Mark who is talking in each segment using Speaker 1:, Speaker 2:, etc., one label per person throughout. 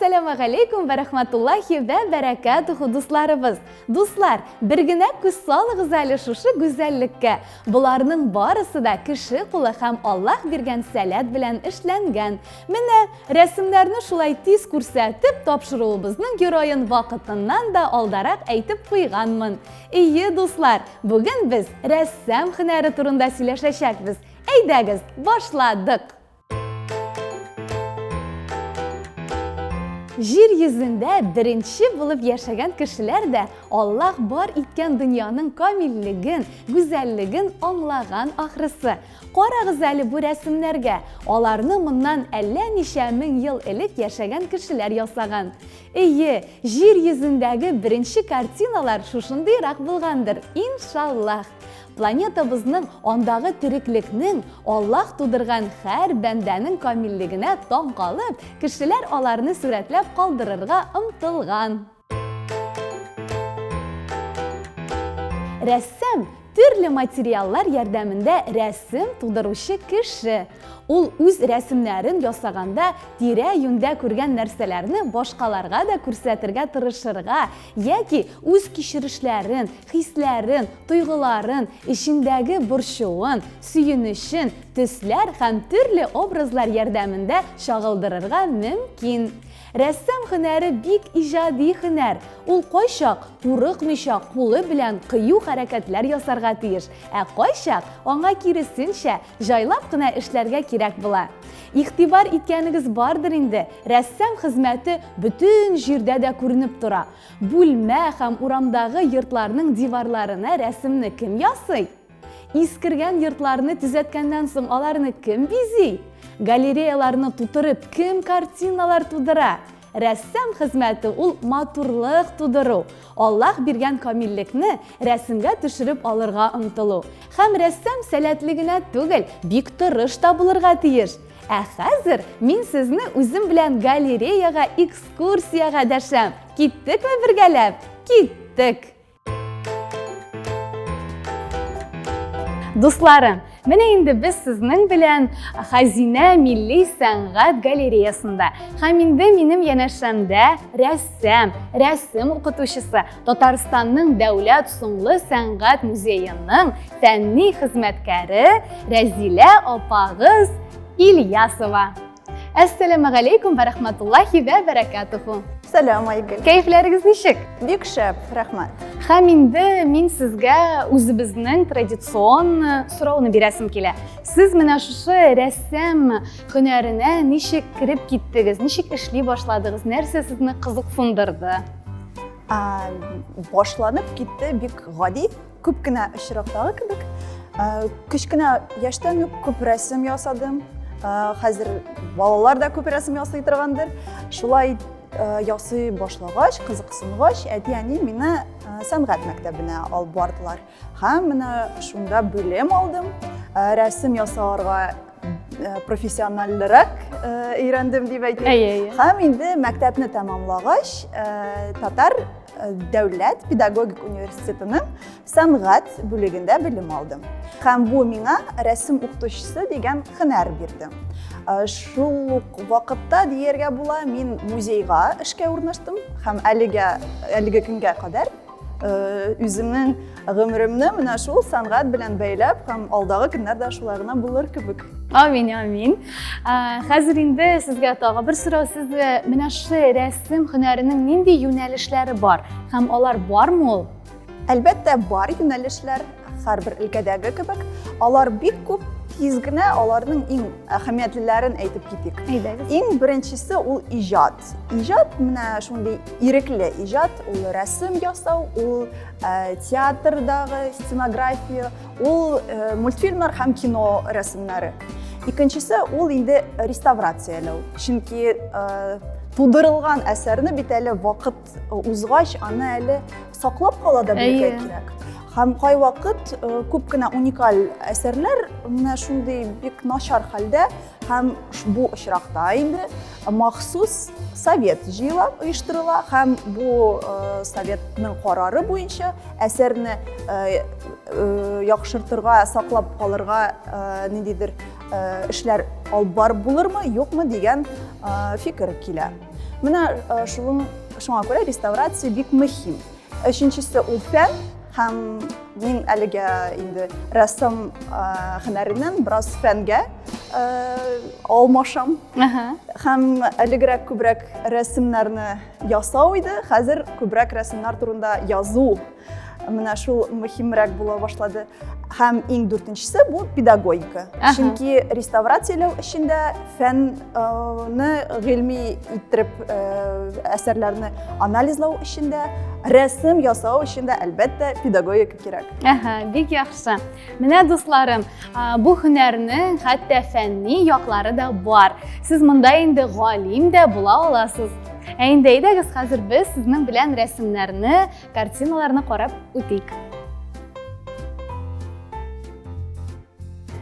Speaker 1: Assalamu alaikum ve rahmatullahi ve berekatuhu dostlarımız. Dostlar, bir gine көз салыгыз әле шушы güzellikке. Буларның барысы да кеше кулы һәм Аллаһ биргән сәләт белән эшләнгән. Менә рәсемнәрне шулай тиз күрсәтеп тапшыруыбызның героен вакытыннан да алдарак әйтеп куйганмын. Ие, дуслар, бүген без рәссам һөнәре турында сөйләшәчәкбез. Әйдәгез, башладык. Жир йөзендә беренче булып яшәгән кешеләр дә Аллаһ бар иткән дөньяның камиллеген, гүзәллеген аңлаган ахрысы. Карагыз әле бу рәсемнәргә. Аларны моннан әллә ничә мең ел элек яшәгән кешеләр ясаган. Ие, жир йөзендәге беренче картиналар шушындыйрак булгандыр, иншаллаһ. Планетабызның андагы тереклекнең Аллаһ тудырган һәр бәндәнең камиллегенә таң калып, кешеләр аларны сурәтләп калдырырга омтылган. Рәссам төрле материаллар ярдәмендә рәсем тудыручы кеше. Ул үз рәсемнәрен ясаганда тирә-юньдә күргән нәрсәләрне башкаларга да күрсәтергә тырышырга, яки үз кичерешләрен, хисләрен, тойгыларын, ичендәге борчуын, сөенечен, төсләр һәм төрле образлар ярдәмендә чагылдырырга мөмкин. Рәссам һөнәре бик иҗади һөнәр. Ул кайчак турыкмыйча кулы белән кыю хәрәкәтләр ясарга тиеш, ә кайчак аңа киресенчә җайлап кына эшләргә кирәк була. Игътибар иткәнегез бардыр инде, рәссам хезмәте бөтен җирдә дә күренеп тора. Бүлмә һәм урамдагы йортларның диварларына рәсемне кем ясый? Искергән йортларны төзәткәннән соң аларны кем бизи? Галереяларны тутырып кем картиналар тудыра? Рәссам хезмәте ул матурлык тудыру. Аллаһ биргән камиллекне рәсемгә төшереп алырга омтылу. Һәм рәссам сәләтле генә түгел, бик тырыш та булырга тиеш. Ә хәзер мин сезне үзем белән галереяга экскурсиягә дәшәм. Киттекме бергәләп? Киттек! Дусларым, менә инде без сезнең белән Хәзинә милли сәнгать галереясында. Һәм инде минем янәшәмдә рәсем укытучысы, Татарстанның дәүләт соңлы сәнгать музееның фәнни хезмәткәре Рәзилә апагыз Ильясова. Assalamu alaikum ve rahmatullahi ve berekatuhu.
Speaker 2: Salam alaikum.
Speaker 1: Keyifləriniz nişik?
Speaker 2: Бик шәп, рәхмәт.
Speaker 1: Һәм инде мин сезгә үзебезнең традицион сорауны бирәсем килә. Сез менә шушы рәссам һөнәренә ничек кирип киттегез? Ничек эшли башладыгыз? Нәрсә сезне кызыксындырды?
Speaker 2: Башланып китте бик гади, күп кенә очрактагы кебек. Кечкенә яшьтән үк күп рәсем ясадым. Хәзер балалар да күп рәсем ясый торгандыр. Шулай ясый башлагач, кызыксынгач, әти-әни мине сәнгать мәктәбенә алып бардылар. Һәм менә шунда белем алдым. Рәсем ясарга профессионаллырак өйрәндем дип әйтим. Һәм инде мәктәпне тәмамлагач, Татар дәүләт педагогик университетының сәнгать бүлегендә белем алдым. Һәм бу миңа рәсем укытучысы дигән һөнәр бирде. Шул вакытта дияргә була, мин музейга эшкә урнаштым һәм әлеге көнгә кадәр үземнең гомеремне менә шул сәнгать белән бәйләп һәм алдагы көннәрдә шулай гына булыр кебек.
Speaker 1: Амин, амин. Хәзер инде сезгә тагы бер сорау. Сез менә шушы рәсем һөнәренең нинди юнәлешләре бар һәм алар бармы ул?
Speaker 2: Әлбәттә бар юнәлешләр, һәрбер өлкәдәге кебек. Алар бик күп, тиз генә аларның иң әһәмиятлеләрен әйтеп китик. Иң беренчесе ул иҗат. Иҗат менә шундый ирекле иҗат, ул рәсем ясау, ул театрдагы сценография, ул мультфильмнар һәм кино рәсемнәре. Икенчесе ул инде реставрацияләү. Чөнки тудырылган әсәрне бит әле вакыт узгач, аны әле саклап кала да белергә кирәк. Һәм кайвакыт күп кенә уникаль әсәрләр менә шундый бик начар хәлдә һәм бу очракта инде махсус совет җыелып оештырыла һәм бу советның карары буенча әсәрне яхшыртырга, саклап калырга ниндидер эшләр алып барып булырмы, юкмы дигән фикер килә. Менә шуңа күрә реставрация бик мөһим. Өченчесе ул фән һәм мин әлегә инде рәссам һөнәреннән бераз фәнгә алмашам. Һәм әлегрәк күбрәк рәсемнәрне ясау иде, хәзер күбрәк рәсемнәр турында язу. Менә шул мөһимрәк була башлады. Һәм иң дүртенчесе бу педагогика. Чөнки реставрацияләү эшендә фәнне гыйльми иттереп әсәрләрне анализлау эшендә, рәсем ясау эшендә әлбәттә педагогика кирәк.
Speaker 1: Бик яхшы. Менә дусларым, бу һөнәрнең хәтта фәнни яклары да бар. Сез монда инде галим дә була аласыз. Инде әйдәгез, хәзер без сезнең белән рәсемнәрне, картиналарны карап үтик.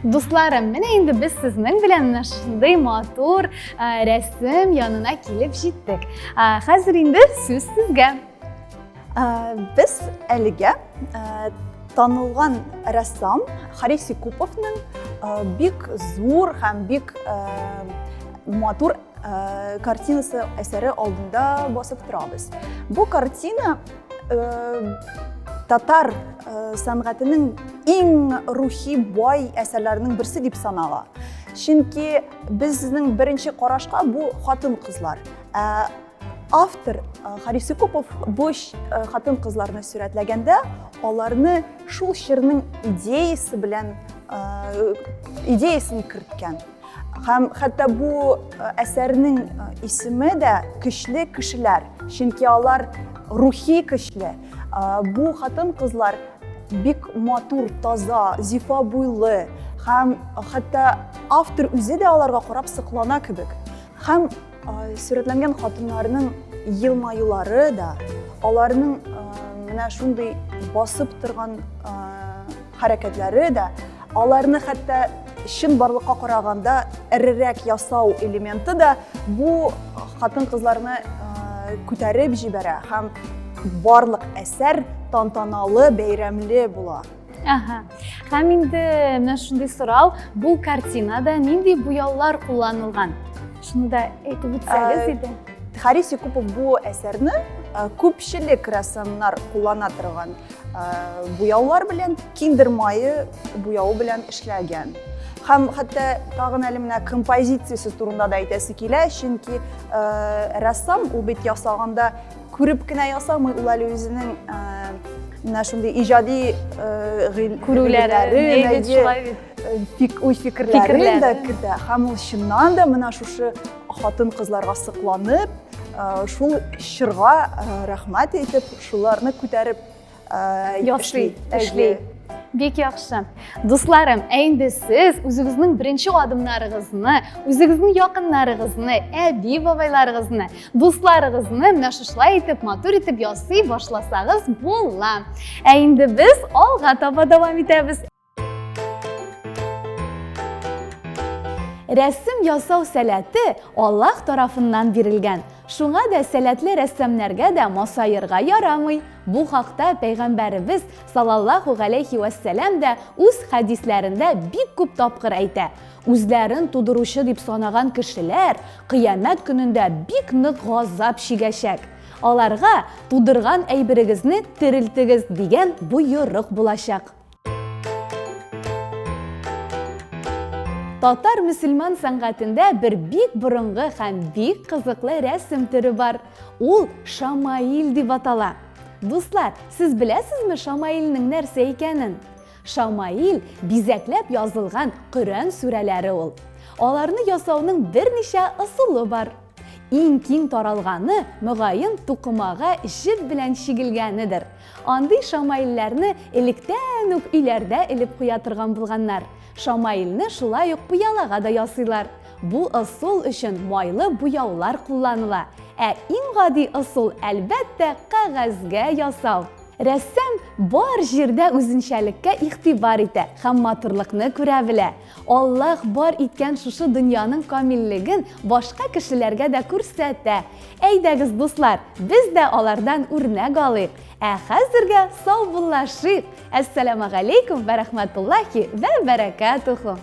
Speaker 1: Дусларым, менә инде без сезнең белән шундый матур рәсем янына килеп җиттек. Хәзер инде сүз сезгә.
Speaker 2: Без әлегә танылган рәссам Харис Якуповның бик зур һәм бик матур картинасы әсәре алдында басып торабыз. Бу картина татар сәнгатенең иң рухи бай әсәрләренең берсе дип санала. Чөнки безнең беренче карашка бу хатын-кызлар. Автор Харис Якупов бу хатын-кызларны сурәтләгәндә, аларны шул чирнең идеясын керткән. Һәм хәтта бу әсәрнең исеме дә көчле кешеләр, чөнки алар рухи көчле. Бу хатын-кызлар бик матур, таза, зифа буйлы, һәм хәтта автор үзе дә аларга карап соклана кебек. Һәм сурәтләнгән хатыннарның елмаюлары да, аларның менә шундый басып торган хәрәкәтләре дә, аларны хәтта чын барлыкка караганда эрерәк ясау элементы да бу хатын-кызларны күтәреп җибәрә һәм барлык әсәр тантаналы, бәйрәмле була.
Speaker 1: Һәм инде менә шундый сорау, бу картинада нинди буяулар кулланылган? Шуны да әйтеп үтсәгез иде.
Speaker 2: Харис Якупов бу әсәрне күпчелек рәссамнар куллана торган буяулар белән, киндер майы буяуы белән эшләгән. Һәм хәтта тагын әле менә композициясе турында да әйтәсе килә, чөнки рәссам ул бит ясаганда күреп кенә ясамый, ул әле үзенең менә шундый иҗади күрүләре, фикерләрен дә кертә. Һәм ул чыннан да менә шушы хатын-кызларга сокланып, шул чорга рәхмәт әйтеп, шуларны күтәреп
Speaker 1: эшли. Бик яхшы. Дусларым, инде сез үзегезнең беренче адымнарыгызны, үзегезнең якыннарыгызны, әби-бабайларыгызны, дусларыгызны менә шулай итеп, матур итеп ясый башласагыз була. Инде без алга таба дәвам итәбез. Рәсем ясау сәләте Аллаһ тарафыннан бирелгән. Шуңа да сәләтле рәссамнәргә дә масаерга ярамый. Бу хакта Пәйгамбәребез саллаллаху галейхи вассалам да үз хадисләрендә бик күп тапкыр әйтә. Үзләрен тудыручы дип санаган кешеләр кыямәт көнендә бик нык газап чигәчәк. Аларга тудырган әйберегезне терелтегез дигән буйрык булачак. Татар мөселман сәнгатендә бер бик борынгы һәм бик кызыклы рәсем төре бар. Ул Шамаил дип атала. Дуслар, сез беләсезме Шамаилнең нәрсә икәнен? Шамаил бизәкләп язылган Коръән сүрәләре ул. Аларны ясауның берничә ысулы бар. Иң киң таралганы мөгаен тукымага җеп белән чигелгәнедер. Андый Шамаилләрне электән үк өйләрдә элеп куя торган булганнар. Шамаилне шулай ук буялага да ясыйлар. Бу ысул өчен майлы буяулар кулланыла. Иң гади ысул әлбәттә кагазгә ясау. Рәссам бар җирдә үзенчәлеккә игътибар итә һәм матурлыкны күрә белә. Аллаһ бар иткән шушы дөньяның камиллеген башка кешеләргә дә күрсәтә. Әйдәгез, дуслар, без дә алардан үрнәк алыйк. Хәзергә сау буллашыйк. Әссәламу алейкум ва рахматуллахи ва баракатуху.